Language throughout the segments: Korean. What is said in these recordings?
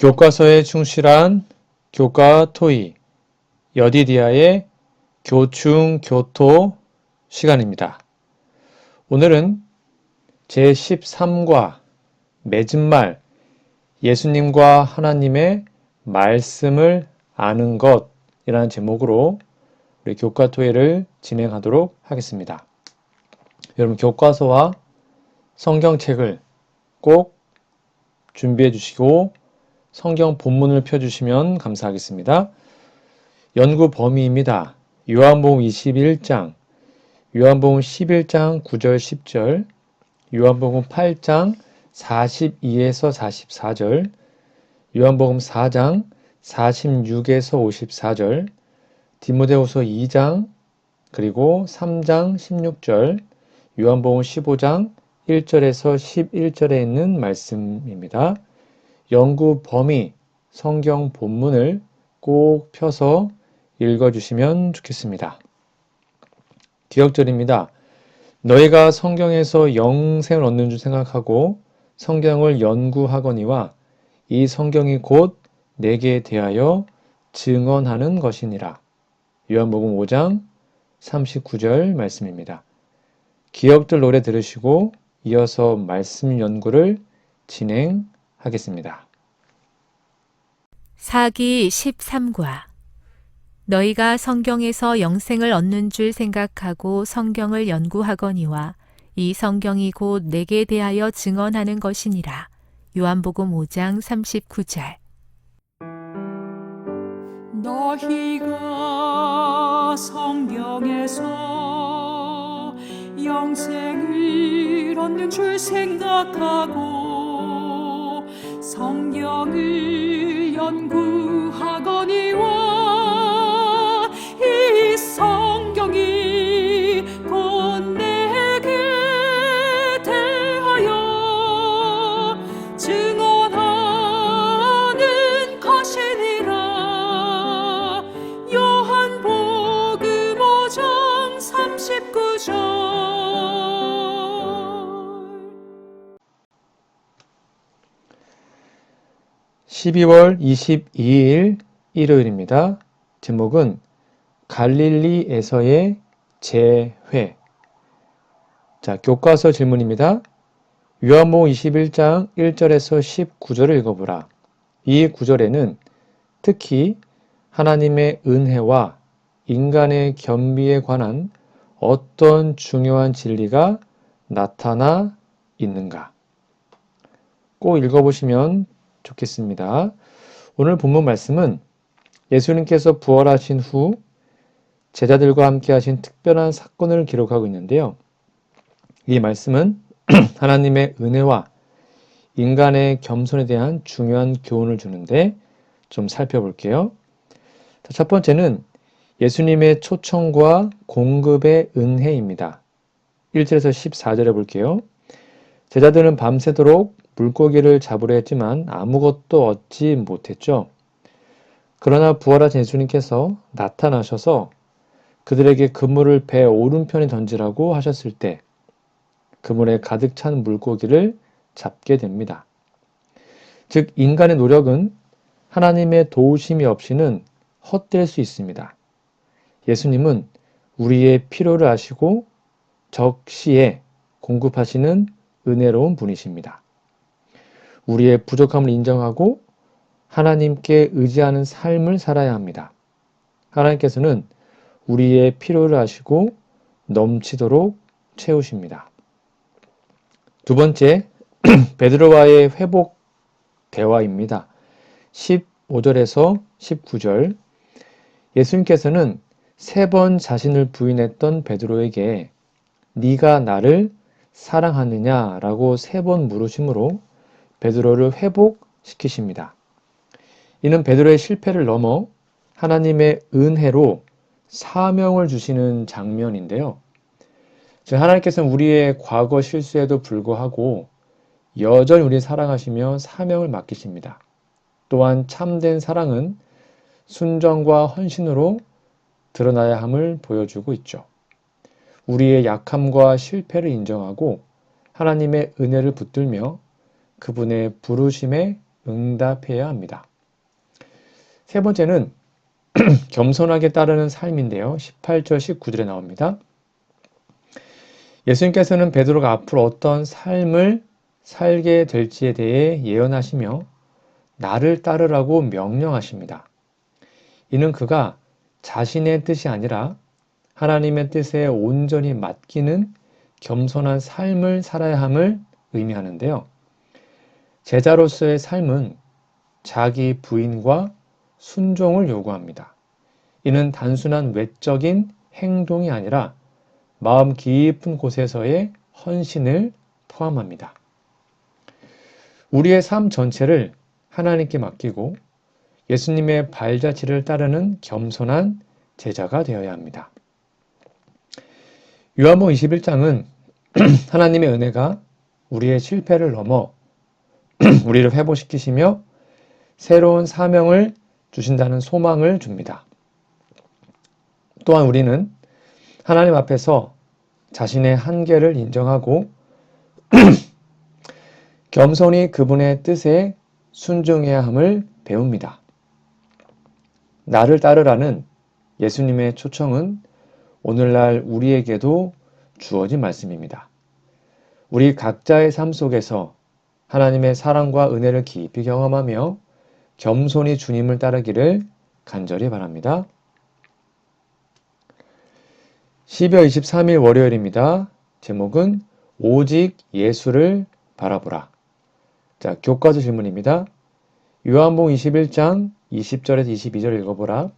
교과서에 충실한 교과토이 여디디아의 교충교토 시간입니다. 오늘은 제13과 맺은 말 예수님과 하나님의 말씀을 아는 것이라는 제목으로 우리 교과토이를 진행하도록 하겠습니다. 여러분 교과서와 성경책을 꼭 준비해 주시고 성경 본문을 펴주시면 감사하겠습니다. 연구 범위입니다. 요한복음 21장, 요한복음 11장 9절 10절, 요한복음 8장 42에서 44절, 요한복음 4장 46에서 54절, 디모데후서 2장, 그리고 3장 16절, 요한복음 15장 1절에서 11절에 있는 말씀입니다. 연구 범위, 성경 본문을 꼭 펴서 읽어주시면 좋겠습니다. 기억절입니다. 너희가 성경에서 영생을 얻는 줄 생각하고 성경을 연구하거니와 이 성경이 곧 내게 대하여 증언하는 것이니라. 요한복음 5장 39절 말씀입니다. 기억들 노래 들으시고 이어서 말씀 연구를 진행하겠습니다. 사기 13과 너희가 성경에서 영생을 얻는 줄 생각하고 성경을 연구하거니와 이 성경이 곧 내게 대하여 증언하는 것이니라. 요한복음 5장 39절. 너희가 성경에서 영생을 얻는 줄 생각하고 성경을 연구하거니와 이 성경이 곧 내게 대하여 증언하는 것이니라. 요한복음 5장 39절. 12월 22일 일요일입니다. 제목은 갈릴리에서의 재회. 자, 교과서 질문입니다. 요한복음 21장 1절에서 19절을 읽어보라. 이 구절에는 특히 하나님의 은혜와 인간의 겸비에 관한 어떤 중요한 진리가 나타나 있는가? 꼭 읽어보시면 좋겠습니다. 오늘 본문 말씀은 예수님께서 부활하신 후 제자들과 함께 하신 특별한 사건을 기록하고 있는데요. 이 말씀은 하나님의 은혜와 인간의 겸손에 대한 중요한 교훈을 주는데 좀 살펴볼게요. 첫 번째는 예수님의 초청과 공급의 은혜입니다. 1절에서 14절에 볼게요. 제자들은 밤새도록 물고기를 잡으려 했지만 아무것도 얻지 못했죠. 그러나 부활하신 예수님께서 나타나셔서 그들에게 그물을 배 오른편에 던지라고 하셨을 때 그물에 가득 찬 물고기를 잡게 됩니다. 즉 인간의 노력은 하나님의 도우심이 없이는 헛될 수 있습니다. 예수님은 우리의 필요를 아시고 적시에 공급하시는 은혜로운 분이십니다. 우리의 부족함을 인정하고 하나님께 의지하는 삶을 살아야 합니다. 하나님께서는 우리의 필요를 아시고 넘치도록 채우십니다. 두 번째, 베드로와의 회복 대화입니다. 15절에서 19절. 예수님께서는 3번 자신을 부인했던 베드로에게 네가 나를 사랑하느냐라고 3번 물으심으로 베드로를 회복시키십니다. 이는 베드로의 실패를 넘어 하나님의 은혜로 사명을 주시는 장면인데요. 즉 하나님께서는 우리의 과거 실수에도 불구하고 여전히 우리를 사랑하시며 사명을 맡기십니다. 또한 참된 사랑은 순종과 헌신으로 드러나야 함을 보여주고 있죠. 우리의 약함과 실패를 인정하고 하나님의 은혜를 붙들며 그분의 부르심에 응답해야 합니다. 세 번째는 겸손하게 따르는 삶인데요. 18절, 19절에 나옵니다. 예수님께서는 베드로가 앞으로 어떤 삶을 살게 될지에 대해 예언하시며 나를 따르라고 명령하십니다. 이는 그가 자신의 뜻이 아니라 하나님의 뜻에 온전히 맡기는 겸손한 삶을 살아야 함을 의미하는데요. 제자로서의 삶은 자기 부인과 순종을 요구합니다. 이는 단순한 외적인 행동이 아니라 마음 깊은 곳에서의 헌신을 포함합니다. 우리의 삶 전체를 하나님께 맡기고 예수님의 발자취를 따르는 겸손한 제자가 되어야 합니다. 요한복음 21장은 하나님의 은혜가 우리의 실패를 넘어 우리를 회복시키시며 새로운 사명을 주신다는 소망을 줍니다. 또한 우리는 하나님 앞에서 자신의 한계를 인정하고 겸손히 그분의 뜻에 순종해야 함을 배웁니다. 나를 따르라는 예수님의 초청은 오늘날 우리에게도 주어진 말씀입니다. 우리 각자의 삶 속에서 하나님의 사랑과 은혜를 깊이 경험하며 겸손히 주님을 따르기를 간절히 바랍니다. 12월 23일 월요일입니다. 제목은 오직 예수를 바라보라. 자, 교과서 질문입니다. 요한복음 21장 20절에서 22절 읽어보라.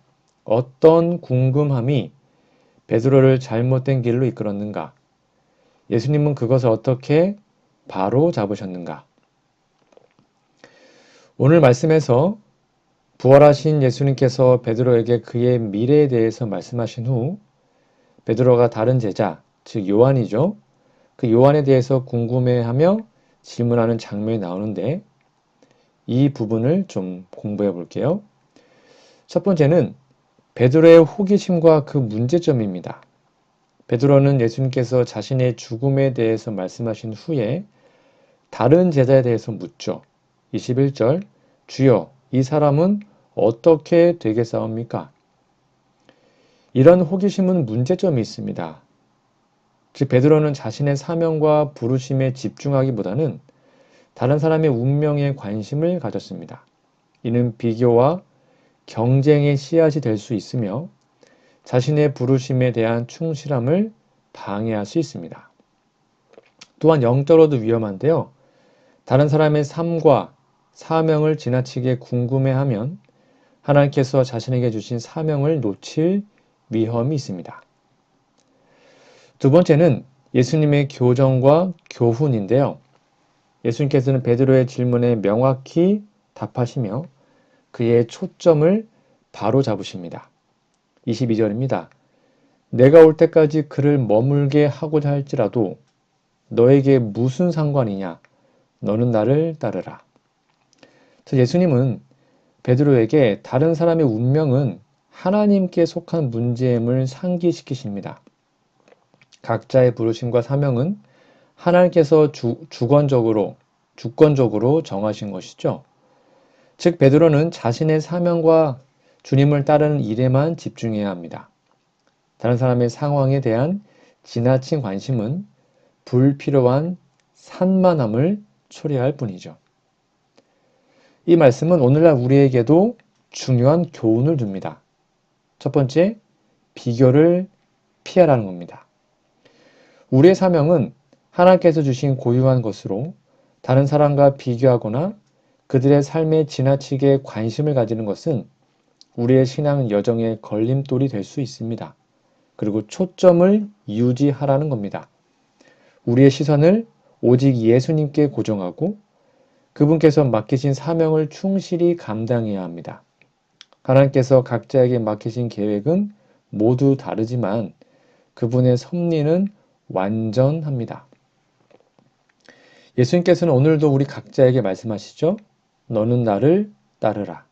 어떤 궁금함이 베드로를 잘못된 길로 이끌었는가? 예수님은 그것을 어떻게 바로 잡으셨는가? 오늘 말씀에서 부활하신 예수님께서 베드로에게 그의 미래에 대해서 말씀하신 후 베드로가 다른 제자, 즉 요한이죠. 그 요한에 대해서 궁금해하며 질문하는 장면이 나오는데 이 부분을 좀 공부해 볼게요. 첫 번째는 베드로의 호기심과 그 문제점입니다. 베드로는 예수님께서 자신의 죽음에 대해서 말씀하신 후에 다른 제자에 대해서 묻죠. 21절, 주여, 이 사람은 어떻게 되겠사옵니까? 이런 호기심은 문제점이 있습니다. 즉 베드로는 자신의 사명과 부르심에 집중하기보다는 다른 사람의 운명에 관심을 가졌습니다. 이는 비교와 경쟁의 씨앗이 될 수 있으며 자신의 부르심에 대한 충실함을 방해할 수 있습니다. 또한 영적으로도 위험한데요. 다른 사람의 삶과 사명을 지나치게 궁금해하면 하나님께서 자신에게 주신 사명을 놓칠 위험이 있습니다. 두 번째는 예수님의 교정과 교훈인데요. 예수님께서는 베드로의 질문에 명확히 답하시며 그의 초점을 바로 잡으십니다. 22절입니다. 내가 올 때까지 그를 머물게 하고자 할지라도 너에게 무슨 상관이냐? 너는 나를 따르라. 예수님은 베드로에게 다른 사람의 운명은 하나님께 속한 문제임을 상기시키십니다. 각자의 부르심과 사명은 하나님께서 주권적으로 정하신 것이죠. 즉 베드로는 자신의 사명과 주님을 따르는 일에만 집중해야 합니다. 다른 사람의 상황에 대한 지나친 관심은 불필요한 산만함을 초래할 뿐이죠. 이 말씀은 오늘날 우리에게도 중요한 교훈을 줍니다. 첫 번째, 비교를 피하라는 겁니다. 우리의 사명은 하나님께서 주신 고유한 것으로 다른 사람과 비교하거나 그들의 삶에 지나치게 관심을 가지는 것은 우리의 신앙 여정의 걸림돌이 될 수 있습니다. 그리고 초점을 유지하라는 겁니다. 우리의 시선을 오직 예수님께 고정하고 그분께서 맡기신 사명을 충실히 감당해야 합니다. 하나님께서 각자에게 맡기신 계획은 모두 다르지만 그분의 섭리는 완전합니다. 예수님께서는 오늘도 우리 각자에게 말씀하시죠. 너는 나를 따르라.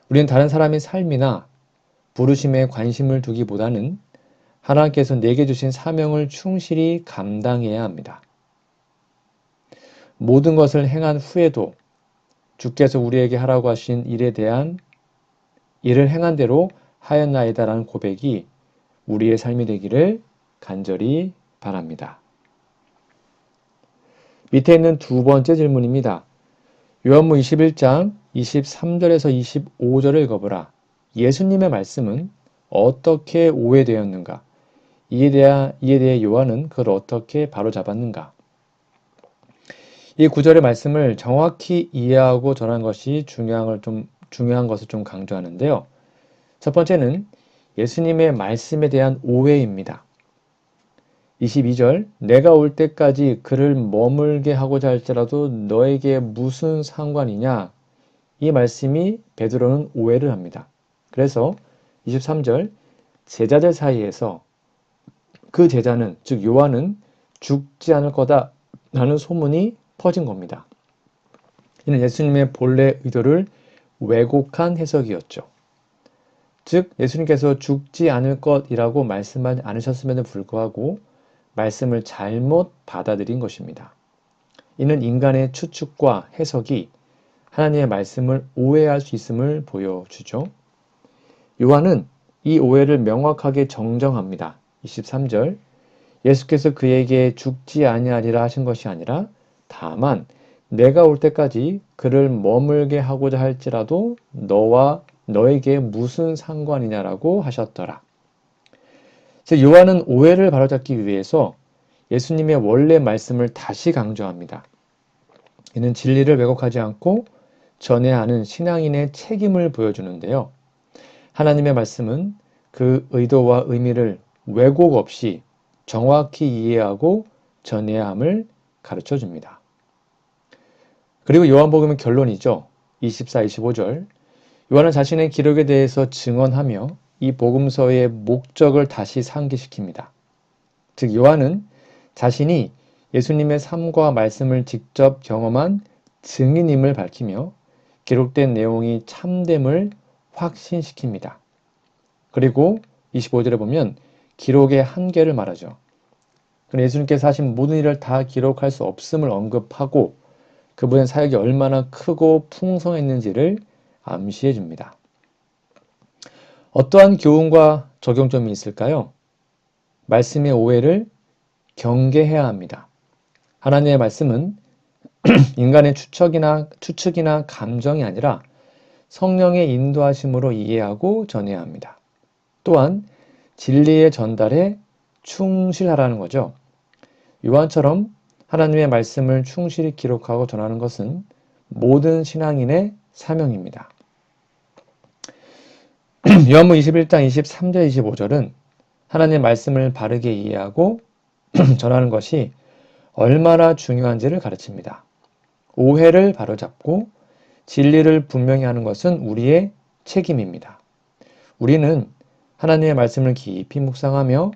우리는 다른 사람의 삶이나 부르심에 관심을 두기보다는 하나님께서 내게 주신 사명을 충실히 감당해야 합니다. 모든 것을 행한 후에도 주께서 우리에게 하라고 하신 일에 대한 일을 행한 대로 하였나이다라는 고백이 우리의 삶이 되기를 간절히 바랍니다. 밑에 있는 두 번째 질문입니다. 요한복음 21장 23절에서 25절을 읽어보라. 예수님의 말씀은 어떻게 오해되었는가? 이에 대해 요한은 그걸 어떻게 바로잡았는가? 이 구절의 말씀을 정확히 이해하고 전하는 것이 중요한 것을 좀 강조하는데요. 첫 번째는 예수님의 말씀에 대한 오해입니다. 22절, 내가 올 때까지 그를 머물게 하고자 할지라도 너에게 무슨 상관이냐? 이 말씀이 베드로는 오해를 합니다. 그래서 23절, 제자들 사이에서 그 제자는, 즉 요한은 죽지 않을 거다라는 소문이 퍼진 겁니다. 이는 예수님의 본래 의도를 왜곡한 해석이었죠. 즉 예수님께서 죽지 않을 것이라고 말씀하지 않으셨음에도 불구하고 말씀을 잘못 받아들인 것입니다. 이는 인간의 추측과 해석이 하나님의 말씀을 오해할 수 있음을 보여주죠. 요한은 이 오해를 명확하게 정정합니다. 23절, 예수께서 그에게 죽지 아니하리라 하신 것이 아니라 다만 내가 올 때까지 그를 머물게 하고자 할지라도 너와 너에게 무슨 상관이냐라고 하셨더라. 즉 요한은 오해를 바로잡기 위해서 예수님의 원래 말씀을 다시 강조합니다. 이는 진리를 왜곡하지 않고 전해야 하는 신앙인의 책임을 보여주는데요. 하나님의 말씀은 그 의도와 의미를 왜곡 없이 정확히 이해하고 전해야 함을 가르쳐 줍니다. 그리고 요한복음의 결론이죠. 24, 25절. 요한은 자신의 기록에 대해서 증언하며 이 복음서의 목적을 다시 상기시킵니다. 즉 요한은 자신이 예수님의 삶과 말씀을 직접 경험한 증인임을 밝히며 기록된 내용이 참됨을 확신시킵니다. 그리고 25절에 보면 기록의 한계를 말하죠. 예수님께서 하신 모든 일을 다 기록할 수 없음을 언급하고 그분의 사역이 얼마나 크고 풍성했는지를 암시해 줍니다. 어떠한 교훈과 적용점이 있을까요? 말씀의 오해를 경계해야 합니다. 하나님의 말씀은 인간의 추측이나 감정이 아니라 성령의 인도하심으로 이해하고 전해야 합니다. 또한 진리의 전달에 충실하라는 거죠. 요한처럼 하나님의 말씀을 충실히 기록하고 전하는 것은 모든 신앙인의 사명입니다. 요한복음 21장 23절 25절은 하나님의 말씀을 바르게 이해하고 전하는 것이 얼마나 중요한지를 가르칩니다. 오해를 바로잡고 진리를 분명히 하는 것은 우리의 책임입니다. 우리는 하나님의 말씀을 깊이 묵상하며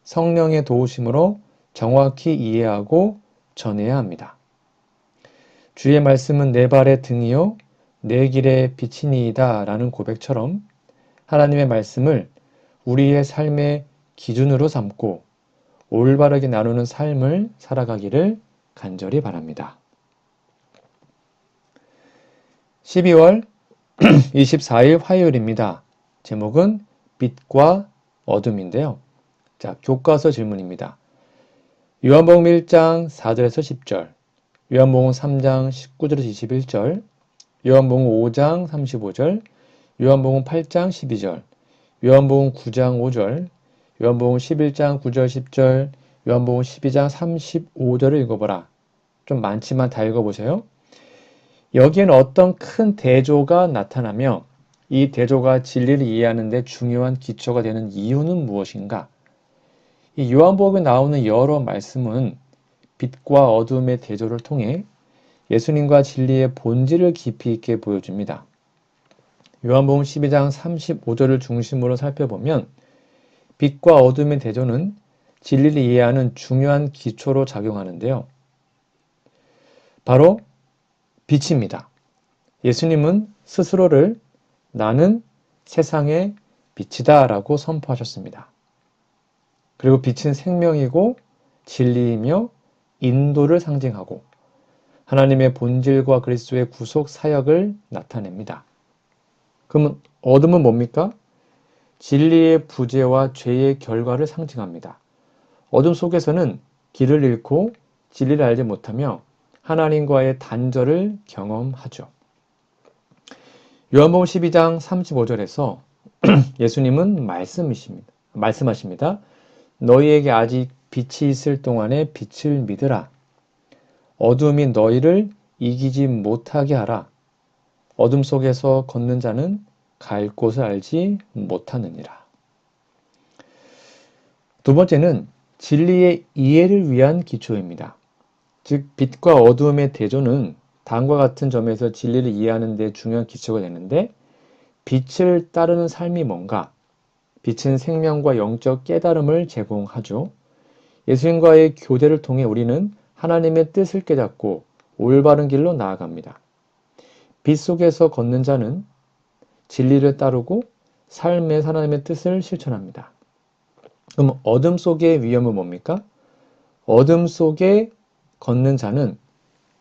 성령의 도우심으로 정확히 이해하고 전해야 합니다. 주의 말씀은 내 발의 등이요 내 길의 빛이니이다 라는 고백처럼 하나님의 말씀을 우리의 삶의 기준으로 삼고 올바르게 나누는 삶을 살아가기를 간절히 바랍니다. 12월 24일 화요일입니다. 제목은 빛과 어둠인데요. 자, 교과서 질문입니다. 요한복음 1장 4절에서 10절, 요한복음 3장 19절에서 21절, 요한복음 5장 35절, 요한복음 8장 12절, 요한복음 9장 5절, 요한복음 11장 9절 10절, 요한복음 12장 35절을 읽어보라. 좀 많지만 다 읽어보세요. 여기에는 어떤 큰 대조가 나타나며 이 대조가 진리를 이해하는 데 중요한 기초가 되는 이유는 무엇인가? 이 요한복음에 나오는 여러 말씀은 빛과 어둠의 대조를 통해 예수님과 진리의 본질을 깊이 있게 보여줍니다. 요한복음 12장 35절을 중심으로 살펴보면 빛과 어둠의 대조는 진리를 이해하는 중요한 기초로 작용하는데요. 바로 빛입니다. 예수님은 스스로를 나는 세상의 빛이다 라고 선포하셨습니다. 그리고 빛은 생명이고 진리이며 인도를 상징하고 하나님의 본질과 그리스도의 구속 사역을 나타냅니다. 그러면 어둠은 뭡니까? 진리의 부재와 죄의 결과를 상징합니다. 어둠 속에서는 길을 잃고 진리를 알지 못하며 하나님과의 단절을 경험하죠. 요한복음 12장 35절에서 예수님은 말씀하십니다. 너희에게 아직 빛이 있을 동안에 빛을 믿으라. 어둠이 너희를 이기지 못하게 하라. 어둠 속에서 걷는 자는 갈 곳을 알지 못하느니라. 두 번째는 진리의 이해를 위한 기초입니다. 즉 빛과 어두움의 대조는 다음과 같은 점에서 진리를 이해하는 데 중요한 기초가 되는데, 빛을 따르는 삶이 뭔가? 빛은 생명과 영적 깨달음을 제공하죠. 예수님과의 교제를 통해 우리는 하나님의 뜻을 깨닫고 올바른 길로 나아갑니다. 빛 속에서 걷는 자는 진리를 따르고 삶의 하나님의 뜻을 실천합니다. 그럼 어둠 속의 위험은 뭡니까? 어둠 속에 걷는 자는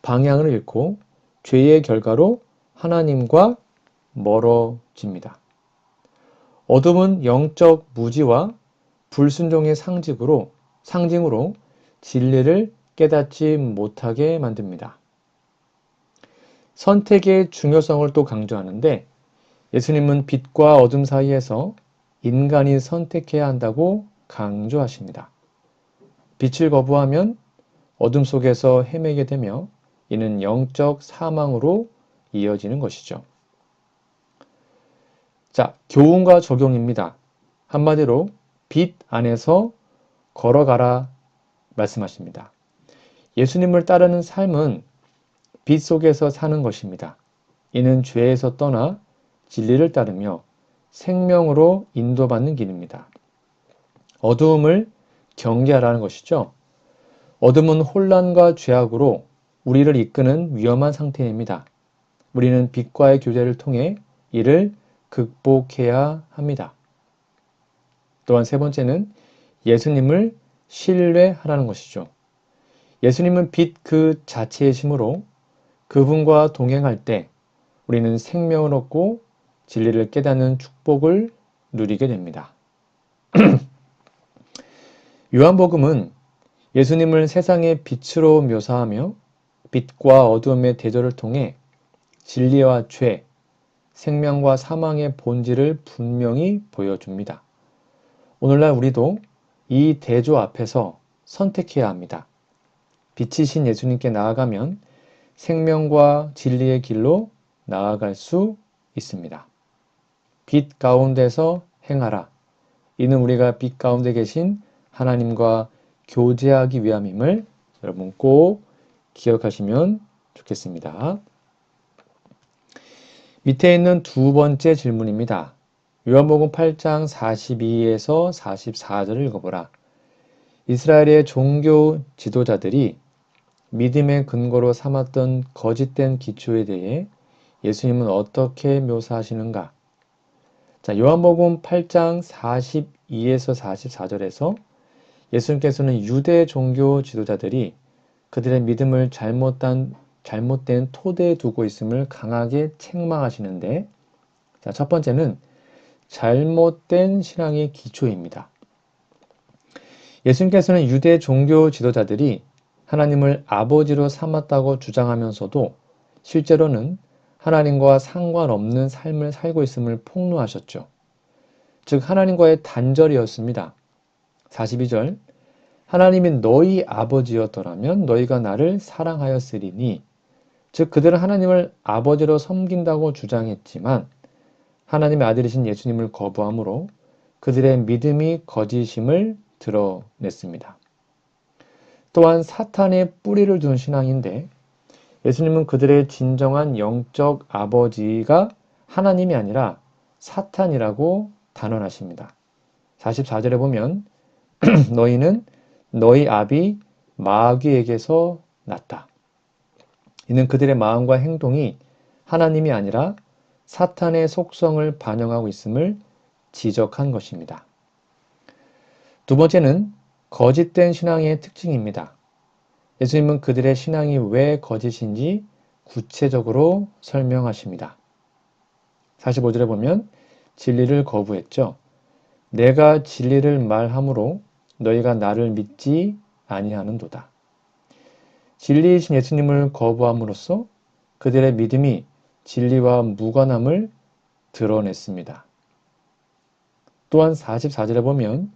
방향을 잃고 죄의 결과로 하나님과 멀어집니다. 어둠은 영적 무지와 불순종의 상징으로 진리를 깨닫지 못하게 만듭니다. 선택의 중요성을 또 강조하는데, 예수님은 빛과 어둠 사이에서 인간이 선택해야 한다고 강조하십니다. 빛을 거부하면 어둠 속에서 헤매게 되며 이는 영적 사망으로 이어지는 것이죠. 자, 교훈과 적용입니다. 한마디로 빛 안에서 걸어가라 말씀하십니다. 예수님을 따르는 삶은 빛 속에서 사는 것입니다. 이는 죄에서 떠나 진리를 따르며 생명으로 인도받는 길입니다. 어두움을 경계하라는 것이죠. 어둠은 혼란과 죄악으로 우리를 이끄는 위험한 상태입니다. 우리는 빛과의 교제를 통해 이를 극복해야 합니다. 또한 세 번째는 예수님을 신뢰하라는 것이죠. 예수님은 빛 그 자체이시므로 그분과 동행할 때 우리는 생명을 얻고 진리를 깨닫는 축복을 누리게 됩니다. 요한복음은 예수님을 세상의 빛으로 묘사하며 빛과 어둠의 대조를 통해 진리와 죄, 생명과 사망의 본질을 분명히 보여줍니다. 오늘날 우리도 이 대조 앞에서 선택해야 합니다. 빛이신 예수님께 나아가면 생명과 진리의 길로 나아갈 수 있습니다. 빛 가운데서 행하라. 이는 우리가 빛 가운데 계신 하나님과 교제하기 위함임을 여러분 꼭 기억하시면 좋겠습니다. 밑에 있는 두 번째 질문입니다. 요한복음 8장 42에서 44절을 읽어보라. 이스라엘의 종교 지도자들이 믿음의 근거로 삼았던 거짓된 기초에 대해 예수님은 어떻게 묘사하시는가? 자, 요한복음 8장 42에서 44절에서 예수님께서는 유대 종교 지도자들이 그들의 믿음을 잘못된 토대에 두고 있음을 강하게 책망하시는데, 자, 첫 번째는 잘못된 신앙의 기초입니다. 예수님께서는 유대 종교 지도자들이 하나님을 아버지로 삼았다고 주장하면서도 실제로는 하나님과 상관없는 삶을 살고 있음을 폭로하셨죠. 즉 하나님과의 단절이었습니다. 42절 하나님이 너희 아버지였더라면 너희가 나를 사랑하였으리니, 즉 그들은 하나님을 아버지로 섬긴다고 주장했지만 하나님의 아들이신 예수님을 거부함으로 그들의 믿음이 거짓임을 드러냈습니다. 또한 사탄의 뿌리를 둔 신앙인데, 예수님은 그들의 진정한 영적 아버지가 하나님이 아니라 사탄이라고 단언하십니다. 44절에 보면 너희는 너희 아비 마귀에게서 났다. 이는 그들의 마음과 행동이 하나님이 아니라 사탄의 속성을 반영하고 있음을 지적한 것입니다. 두 번째는 거짓된 신앙의 특징입니다. 예수님은 그들의 신앙이 왜 거짓인지 구체적으로 설명하십니다. 45절에 보면 진리를 거부했죠. 내가 진리를 말함으로 너희가 나를 믿지 아니하는도다. 진리이신 예수님을 거부함으로써 그들의 믿음이 진리와 무관함을 드러냈습니다. 또한 44절에 보면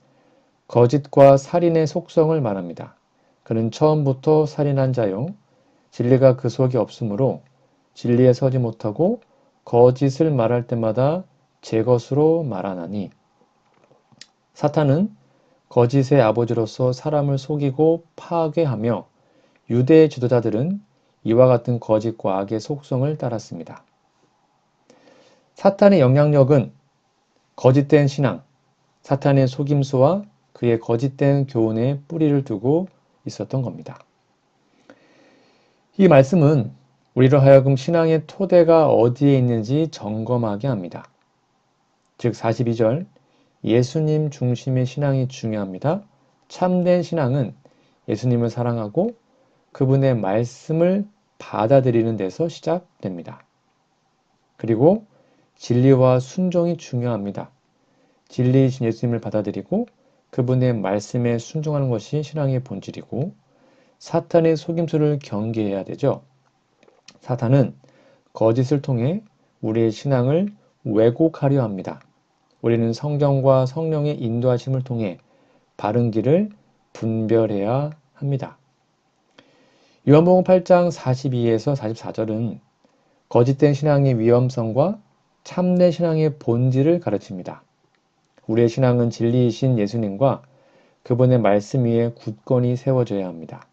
거짓과 살인의 속성을 말합니다. 그는 처음부터 살인한 자요. 진리가 그 속에 없으므로 진리에 서지 못하고 거짓을 말할 때마다 제 것으로 말하나니 사탄은 거짓의 아버지로서 사람을 속이고 파괴하며 유대의 지도자들은 이와 같은 거짓과 악의 속성을 따랐습니다. 사탄의 영향력은 거짓된 신앙, 사탄의 속임수와 그의 거짓된 교훈에 뿌리를 두고 있었던 겁니다. 이 말씀은 우리로 하여금 신앙의 토대가 어디에 있는지 점검하게 합니다. 즉 42절 예수님 중심의 신앙이 중요합니다. 참된 신앙은 예수님을 사랑하고 그분의 말씀을 받아들이는 데서 시작됩니다. 그리고 진리와 순종이 중요합니다. 진리이신 예수님을 받아들이고 그분의 말씀에 순종하는 것이 신앙의 본질이고 사탄의 속임수를 경계해야 되죠. 사탄은 거짓을 통해 우리의 신앙을 왜곡하려 합니다. 우리는 성경과 성령의 인도하심을 통해 바른 길을 분별해야 합니다. 요한복음 8장 42에서 44절은 거짓된 신앙의 위험성과 참된 신앙의 본질을 가르칩니다. 우리의 신앙은 진리이신 예수님과 그분의 말씀 위에 굳건히 세워져야 합니다.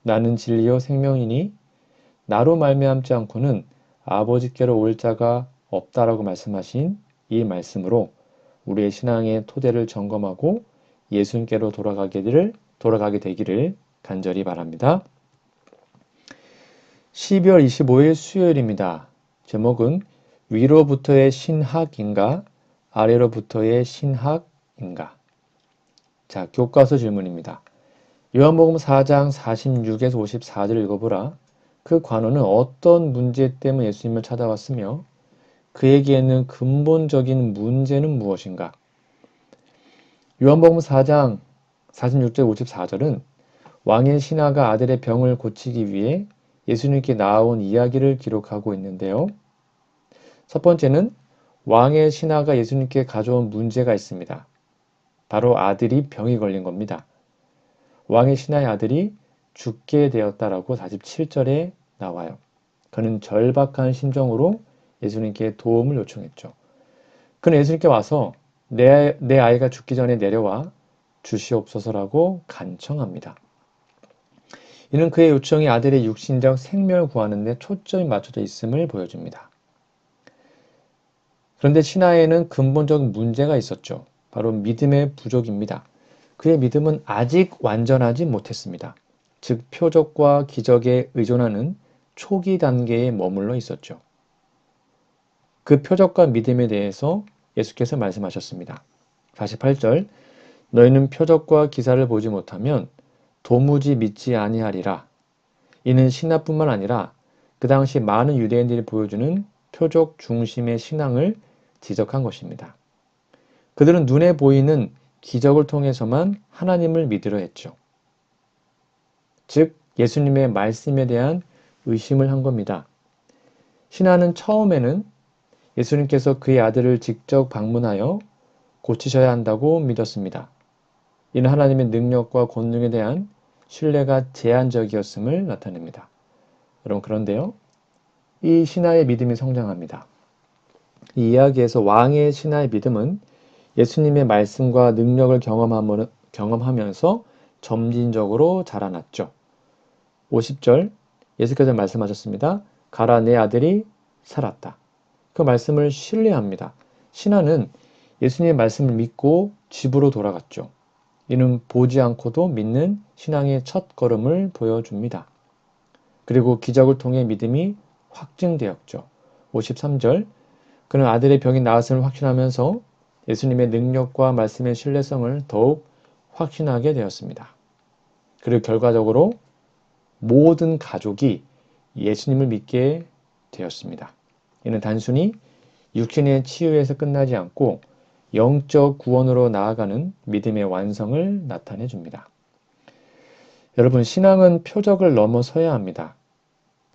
나는 진리요 생명이니 나로 말미암지 않고는 아버지께로 올 자가 없다라고 말씀하신 이 말씀으로 우리의 신앙의 토대를 점검하고 예수님께로 돌아가게 되기를 간절히 바랍니다. 12월 25일 수요일입니다. 제목은 위로부터의 신학인가 아래로부터의 신학인가. 자, 교과서 질문입니다. 요한복음 4장 46에서 54절을 읽어보라. 그 관원은 어떤 문제 때문에 예수님을 찾아왔으며 그에게는 근본적인 문제는 무엇인가? 요한복음 4장 46절 54절은 왕의 신하가 아들의 병을 고치기 위해 예수님께 나아온 이야기를 기록하고 있는데요. 첫 번째는 왕의 신하가 예수님께 가져온 문제가 있습니다. 바로 아들이 병이 걸린 겁니다. 왕의 신하의 아들이 죽게 되었다라고 47절에 나와요. 그는 절박한 심정으로 예수님께 도움을 요청했죠. 그는 예수님께 와서 내 아이가 죽기 전에 내려와 주시옵소서라고 간청합니다. 이는 그의 요청이 아들의 육신적 생명을 구하는 데 초점이 맞춰져 있음을 보여줍니다. 그런데 신하에는 근본적인 문제가 있었죠. 바로 믿음의 부족입니다. 그의 믿음은 아직 완전하지 못했습니다. 즉 표적과 기적에 의존하는 초기 단계에 머물러 있었죠. 그 표적과 믿음에 대해서 예수께서 말씀하셨습니다. 48절 너희는 표적과 기사를 보지 못하면 도무지 믿지 아니하리라. 이는 신하뿐만 아니라 그 당시 많은 유대인들이 보여주는 표적 중심의 신앙을 지적한 것입니다. 그들은 눈에 보이는 기적을 통해서만 하나님을 믿으려 했죠. 즉 예수님의 말씀에 대한 의심을 한 겁니다. 신하는 처음에는 예수님께서 그의 아들을 직접 방문하여 고치셔야 한다고 믿었습니다. 이는 하나님의 능력과 권능에 대한 신뢰가 제한적이었음을 나타냅니다. 여러분 그런데요. 이 신하의 믿음이 성장합니다. 이 이야기에서 왕의 신하의 믿음은 예수님의 말씀과 능력을 경험하면서 점진적으로 자라났죠. 50절 예수께서 말씀하셨습니다. 가라 내 아들이 살았다. 그 말씀을 신뢰합니다. 신하는 예수님의 말씀을 믿고 집으로 돌아갔죠. 이는 보지 않고도 믿는 신앙의 첫 걸음을 보여줍니다. 그리고 기적을 통해 믿음이 확증되었죠. 53절 그는 아들의 병이 나았음을 확신하면서 예수님의 능력과 말씀의 신뢰성을 더욱 확신하게 되었습니다. 그리고 결과적으로 모든 가족이 예수님을 믿게 되었습니다. 이는 단순히 육신의 치유에서 끝나지 않고 영적 구원으로 나아가는 믿음의 완성을 나타내 줍니다. 여러분, 신앙은 표적을 넘어서야 합니다.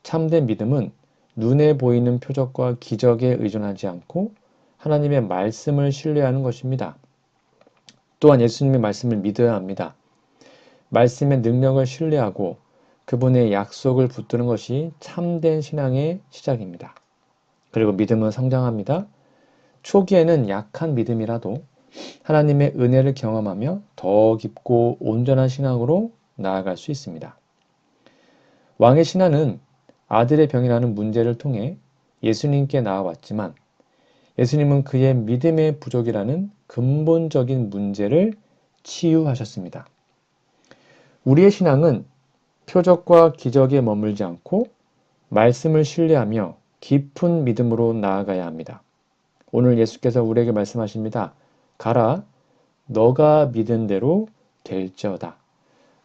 참된 믿음은 눈에 보이는 표적과 기적에 의존하지 않고 하나님의 말씀을 신뢰하는 것입니다. 또한 예수님의 말씀을 믿어야 합니다. 말씀의 능력을 신뢰하고 그분의 약속을 붙드는 것이 참된 신앙의 시작입니다. 그리고 믿음은 성장합니다. 초기에는 약한 믿음이라도 하나님의 은혜를 경험하며 더 깊고 온전한 신앙으로 나아갈 수 있습니다. 왕의 신하는 아들의 병이라는 문제를 통해 예수님께 나아왔지만 예수님은 그의 믿음의 부족이라는 근본적인 문제를 치유하셨습니다. 우리의 신앙은 표적과 기적에 머물지 않고 말씀을 신뢰하며 깊은 믿음으로 나아가야 합니다. 오늘 예수께서 우리에게 말씀하십니다. 가라, 너가 믿은 대로 될지어다.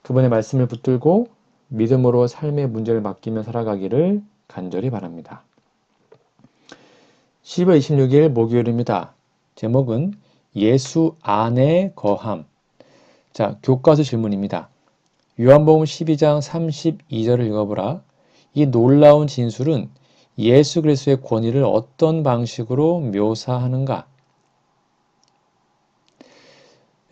그분의 말씀을 붙들고 믿음으로 삶의 문제를 맡기며 살아가기를 간절히 바랍니다. 12월 26일 목요일입니다. 제목은 예수 안에 거함. 자, 교과서 질문입니다. 요한복음 12장 32절을 읽어보라. 이 놀라운 진술은 예수 그리스도의 권위를 어떤 방식으로 묘사하는가?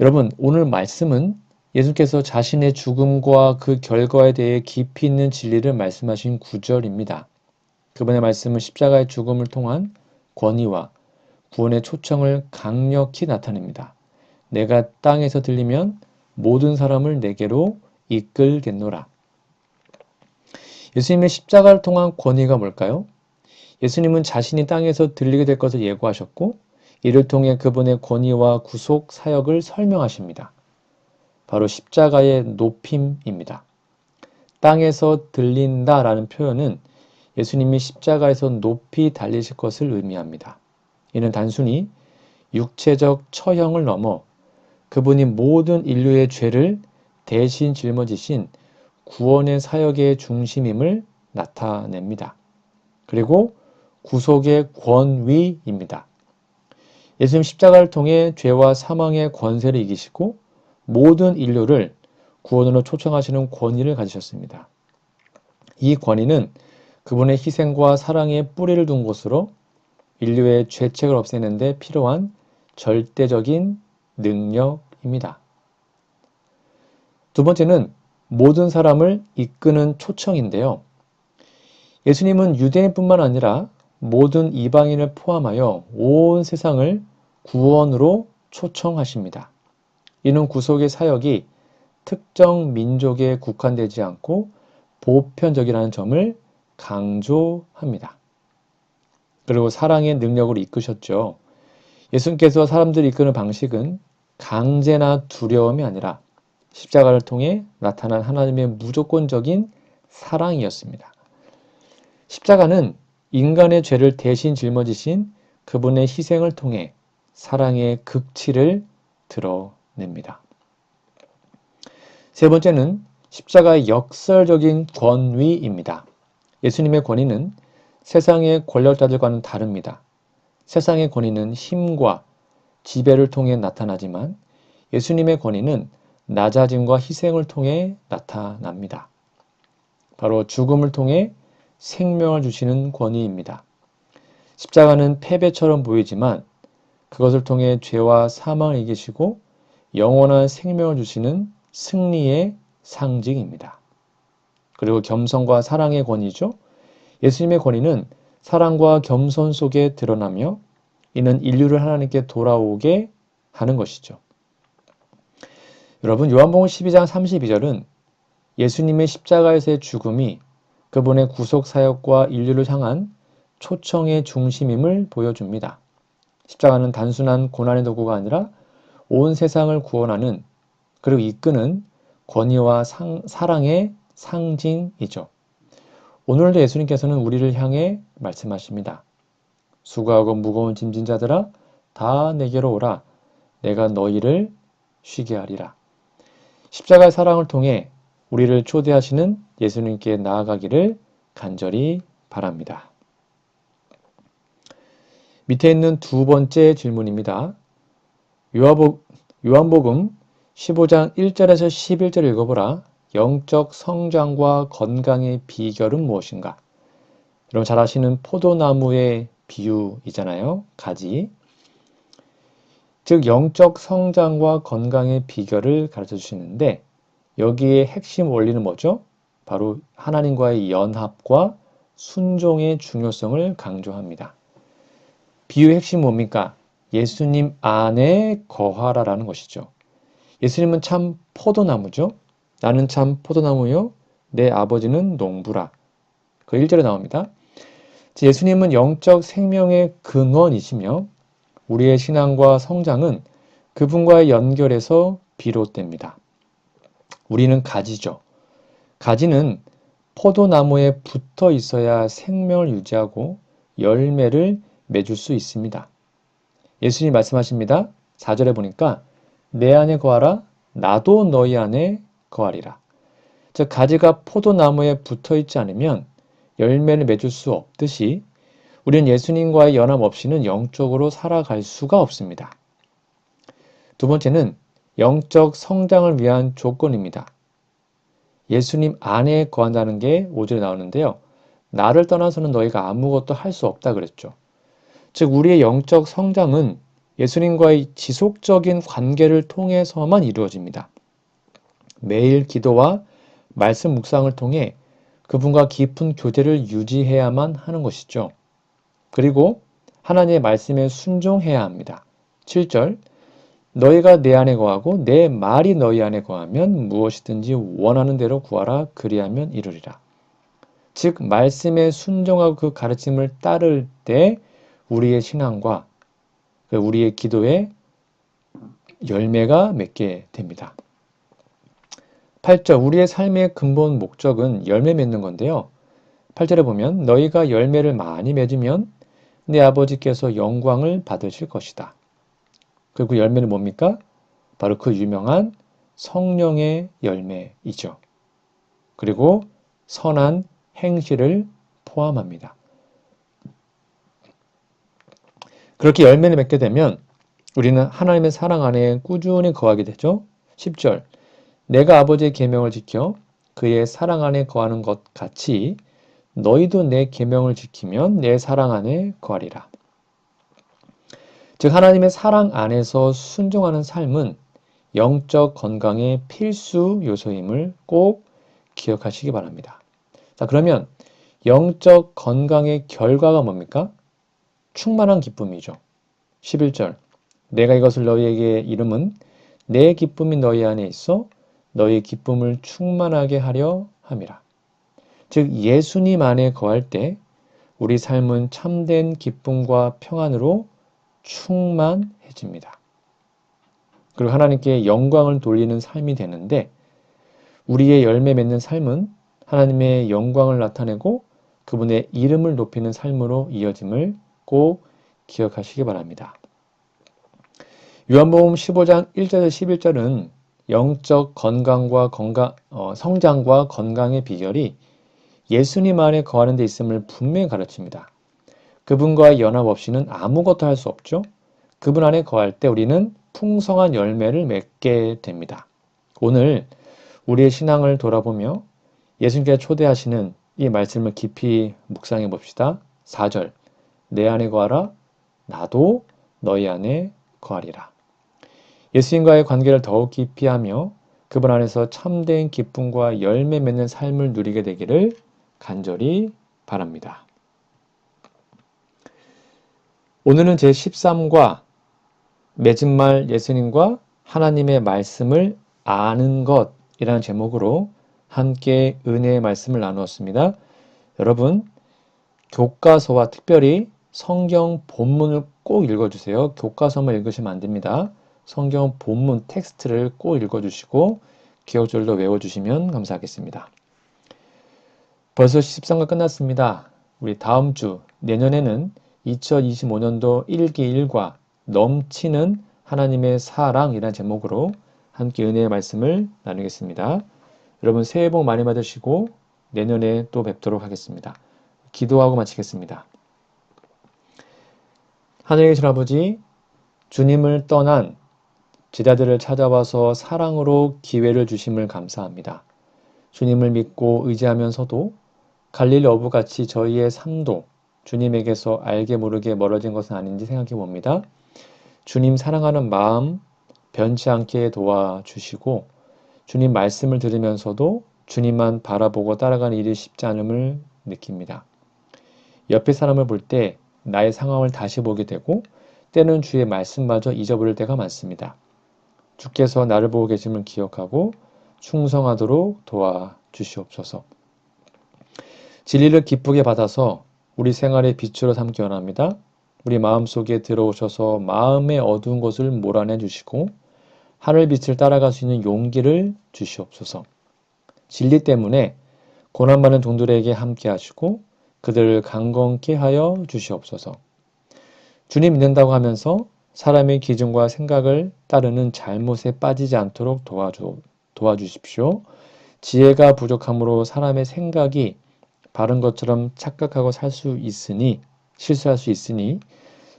여러분, 오늘 말씀은 예수께서 자신의 죽음과 그 결과에 대해 깊이 있는 진리를 말씀하신 구절입니다. 그분의 말씀은 십자가의 죽음을 통한 권위와 구원의 초청을 강력히 나타냅니다. 내가 땅에서 들리면 모든 사람을 내게로 이끌겠노라. 예수님의 십자가를 통한 권위가 뭘까요? 예수님은 자신이 땅에서 들리게 될 것을 예고하셨고 이를 통해 그분의 권위와 구속 사역을 설명하십니다. 바로 십자가의 높임입니다. 땅에서 들린다라는 표현은 예수님이 십자가에서 높이 달리실 것을 의미합니다. 이는 단순히 육체적 처형을 넘어 그분이 모든 인류의 죄를 대신 짊어지신 구원의 사역의 중심임을 나타냅니다. 그리고 구속의 권위입니다. 예수님 십자가를 통해 죄와 사망의 권세를 이기시고 모든 인류를 구원으로 초청하시는 권위를 가지셨습니다. 이 권위는 그분의 희생과 사랑의 뿌리를 둔 곳으로 인류의 죄책을 없애는 데 필요한 절대적인 능력입니다. 두 번째는 모든 사람을 이끄는 초청인데요. 예수님은 유대인뿐만 아니라 모든 이방인을 포함하여 온 세상을 구원으로 초청하십니다. 이는 구속의 사역이 특정 민족에 국한되지 않고 보편적이라는 점을 강조합니다. 그리고 사랑의 능력으로 이끄셨죠. 예수님께서 사람들을 이끄는 방식은 강제나 두려움이 아니라 십자가를 통해 나타난 하나님의 무조건적인 사랑이었습니다. 십자가는 인간의 죄를 대신 짊어지신 그분의 희생을 통해 사랑의 극치를 드러냅니다. 세 번째는 십자가의 역설적인 권위입니다. 예수님의 권위는 세상의 권력자들과는 다릅니다. 세상의 권위는 힘과 지배를 통해 나타나지만 예수님의 권위는 낮아짐과 희생을 통해 나타납니다. 바로 죽음을 통해 생명을 주시는 권위입니다. 십자가는 패배처럼 보이지만 그것을 통해 죄와 사망을 이기시고 영원한 생명을 주시는 승리의 상징입니다. 그리고 겸손과 사랑의 권위죠. 예수님의 권위는 사랑과 겸손 속에 드러나며 이는 인류를 하나님께 돌아오게 하는 것이죠. 여러분, 요한복음 12장 32절은 예수님의 십자가에서의 죽음이 그분의 구속 사역과 인류를 향한 초청의 중심임을 보여줍니다. 십자가는 단순한 고난의 도구가 아니라 온 세상을 구원하는 그리고 이끄는 권위와 사랑의 상징이죠. 오늘도 예수님께서는 우리를 향해 말씀하십니다. 수고하고 무거운 짐진 자들아 다 내게로 오라. 내가 너희를 쉬게 하리라. 십자가의 사랑을 통해 우리를 초대하시는 예수님께 나아가기를 간절히 바랍니다. 밑에 있는 두 번째 질문입니다. 요한복음 15장 1절에서 11절 읽어보라. 영적 성장과 건강의 비결은 무엇인가? 여러분 잘 아시는 포도나무의 비유이잖아요. 가지. 즉 영적 성장과 건강의 비결을 가르쳐 주시는데 여기에 핵심 원리는 뭐죠? 바로 하나님과의 연합과 순종의 중요성을 강조합니다. 비유의 핵심은 뭡니까? 예수님 안에 거하라라는 것이죠. 예수님은 참 포도나무죠. 나는 참 포도나무요. 내 아버지는 농부라. 그 1절에 나옵니다. 예수님은 영적 생명의 근원이시며 우리의 신앙과 성장은 그분과의 연결에서 비롯됩니다. 우리는 가지죠. 가지는 포도나무에 붙어 있어야 생명을 유지하고 열매를 맺을 수 있습니다. 예수님이 말씀하십니다. 4절에 보니까 내 안에 거하라 나도 너희 안에 거하리라. 즉 가지가 포도나무에 붙어 있지 않으면 열매를 맺을 수 없듯이 우리는 예수님과의 연합 없이는 영적으로 살아갈 수가 없습니다. 두 번째는 영적 성장을 위한 조건입니다. 예수님 안에 거한다는 게 5절에 나오는데요. 나를 떠나서는 너희가 아무것도 할 수 없다 그랬죠. 즉 우리의 영적 성장은 예수님과의 지속적인 관계를 통해서만 이루어집니다. 매일 기도와 말씀 묵상을 통해 그분과 깊은 교제를 유지해야만 하는 것이죠. 그리고 하나님의 말씀에 순종해야 합니다. 7절 너희가 내 안에 거하고 내 말이 너희 안에 거하면 무엇이든지 원하는 대로 구하라 그리하면 이루리라. 즉 말씀에 순종하고 그 가르침을 따를 때 우리의 신앙과 우리의 기도에 열매가 맺게 됩니다. 8절 우리의 삶의 근본 목적은 열매 맺는 건데요. 8절에 보면 너희가 열매를 많이 맺으면 내 아버지께서 영광을 받으실 것이다. 그리고 열매는 뭡니까? 바로 그 유명한 성령의 열매이죠. 그리고 선한 행실을 포함합니다. 그렇게 열매를 맺게 되면 우리는 하나님의 사랑 안에 꾸준히 거하게 되죠. 10절 내가 아버지의 계명을 지켜 그의 사랑 안에 거하는 것 같이 너희도 내 계명을 지키면 내 사랑 안에 거하리라. 즉 하나님의 사랑 안에서 순종하는 삶은 영적 건강의 필수 요소임을 꼭 기억하시기 바랍니다. 자, 그러면 영적 건강의 결과가 뭡니까? 충만한 기쁨이죠. 11절 내가 이것을 너희에게 이름은 내 기쁨이 너희 안에 있어 너희 기쁨을 충만하게 하려 함이라. 즉 예수님 안에 거할 때 우리 삶은 참된 기쁨과 평안으로 충만해집니다. 그리고 하나님께 영광을 돌리는 삶이 되는데 우리의 열매 맺는 삶은 하나님의 영광을 나타내고 그분의 이름을 높이는 삶으로 이어짐을 꼭 기억하시기 바랍니다. 요한복음 15장 1절에서 11절은 영적 건강과 성장과 건강의 비결이 예수님 안에 거하는 데 있음을 분명히 가르칩니다. 그분과의 연합 없이는 아무것도 할 수 없죠. 그분 안에 거할 때 우리는 풍성한 열매를 맺게 됩니다. 오늘 우리의 신앙을 돌아보며 예수님께서 초대하시는 이 말씀을 깊이 묵상해 봅시다. 4절 내 안에 거하라 나도 너희 안에 거하리라. 예수님과의 관계를 더욱 깊이 하며 그분 안에서 참된 기쁨과 열매 맺는 삶을 누리게 되기를 간절히 바랍니다. 오늘은 제13과 맺은 말 예수님과 하나님의 말씀을 아는 것이라는 제목으로 함께 은혜의 말씀을 나누었습니다. 여러분, 교과서와 특별히 성경 본문을 꼭 읽어주세요. 교과서만 읽으시면 안 됩니다. 성경 본문 텍스트를 꼭 읽어주시고 기억절도 외워주시면 감사하겠습니다. 벌써 13가 끝났습니다. 우리 다음 주 내년에는 2025년도 1기 1과 넘치는 하나님의 사랑이라는 제목으로 함께 은혜의 말씀을 나누겠습니다. 여러분 새해 복 많이 받으시고 내년에 또 뵙도록 하겠습니다. 기도하고 마치겠습니다. 하늘에 계신 아버지, 주님을 떠난 제자들을 찾아와서 사랑으로 기회를 주심을 감사합니다. 주님을 믿고 의지하면서도 갈릴리 어부같이 저희의 삶도 주님에게서 알게 모르게 멀어진 것은 아닌지 생각해 봅니다. 주님 사랑하는 마음 변치 않게 도와주시고 주님 말씀을 들으면서도 주님만 바라보고 따라가는 일이 쉽지 않음을 느낍니다. 옆에 사람을 볼 때 나의 상황을 다시 보게 되고 때는 주의 말씀마저 잊어버릴 때가 많습니다. 주께서 나를 보고 계심을 기억하고 충성하도록 도와주시옵소서. 진리를 기쁘게 받아서 우리 생활의 빛으로 삼기 원합니다. 우리 마음속에 들어오셔서 마음의 어두운 것을 몰아내 주시고 하늘빛을 따라갈 수 있는 용기를 주시옵소서. 진리 때문에 고난받는 종들에게 함께 하시고 그들을 강건케 하여 주시옵소서. 주님 믿는다고 하면서 사람의 기준과 생각을 따르는 잘못에 빠지지 않도록 도와주십시오. 지혜가 부족함으로 사람의 생각이 바른 것처럼 착각하고 실수할 수 있으니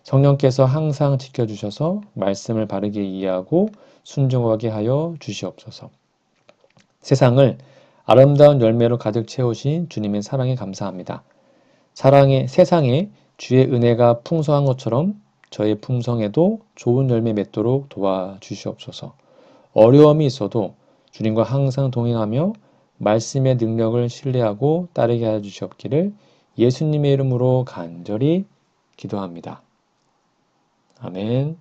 성령께서 항상 지켜주셔서 말씀을 바르게 이해하고 순종하게 하여 주시옵소서. 세상을 아름다운 열매로 가득 채우신 주님의 사랑에 감사합니다. 세상에 주의 은혜가 풍성한 것처럼 저의 품성에도 좋은 열매 맺도록 도와주시옵소서. 어려움이 있어도 주님과 항상 동행하며 말씀의 능력을 신뢰하고 따르게 하여 주시옵기를 예수님의 이름으로 간절히 기도합니다. 아멘.